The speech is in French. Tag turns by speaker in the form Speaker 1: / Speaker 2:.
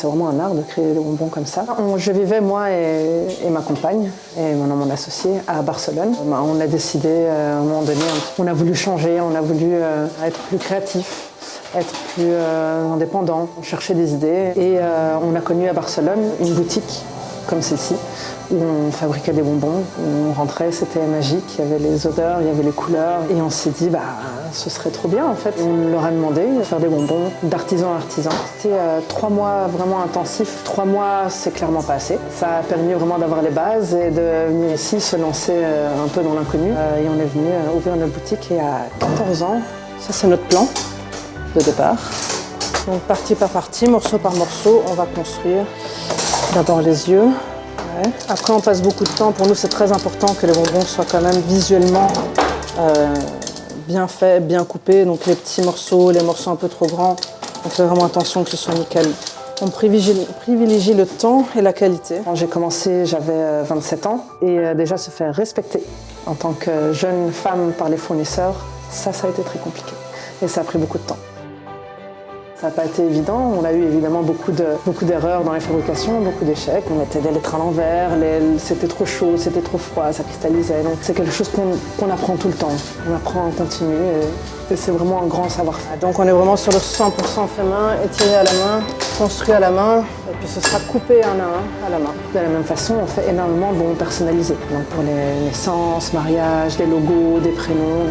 Speaker 1: C'est vraiment un art de créer des bonbons comme ça. Je vivais, moi et ma compagne, et maintenant mon associé, à Barcelone. On a décidé, à un moment donné, on a voulu changer, on a voulu être plus créatif, être plus indépendant, chercher des idées. Et on a connu à Barcelone une boutique comme celle-ci, où on fabriquait des bonbons, où on rentrait, c'était magique, il y avait les odeurs, il y avait les couleurs. Et on s'est dit, ce serait trop bien en fait. On leur a demandé de faire des bonbons d'artisan à artisan. C'était 3 mois vraiment intensifs. 3 mois, c'est clairement pas assez. Ça a permis vraiment d'avoir les bases et de venir ici se lancer un peu dans l'inconnu. Et on est venu ouvrir notre boutique il y a 14 ans. Ça, c'est notre plan de départ. Donc partie par partie, morceau par morceau, on va construire d'abord les yeux. Ouais. Après, on passe beaucoup de temps. Pour nous, c'est très important que les bonbons soient quand même visuellement bien faits, bien coupés. Donc les petits morceaux, les morceaux un peu trop grands, on fait vraiment attention que ce soit nickel. On privilégie le temps et la qualité. Quand j'ai commencé, j'avais 27 ans. Et déjà, se faire respecter en tant que jeune femme par les fournisseurs, ça a été très compliqué. Et ça a pris beaucoup de temps. Ça n'a pas été évident. On a eu évidemment beaucoup d'erreurs dans les fabrications, beaucoup d'échecs. On mettait des lettres à l'envers, c'était trop chaud, c'était trop froid, ça cristallisait. Donc c'est quelque chose qu'on apprend tout le temps. On apprend en continu et c'est vraiment un grand savoir-faire. Donc on est vraiment sur le 100% fait main, étiré à la main, construit à la main, et puis ce sera coupé un à un à la main. De la même façon, on fait énormément de bonbons personnalisés. Donc pour les naissances, mariages, des logos, des prénoms.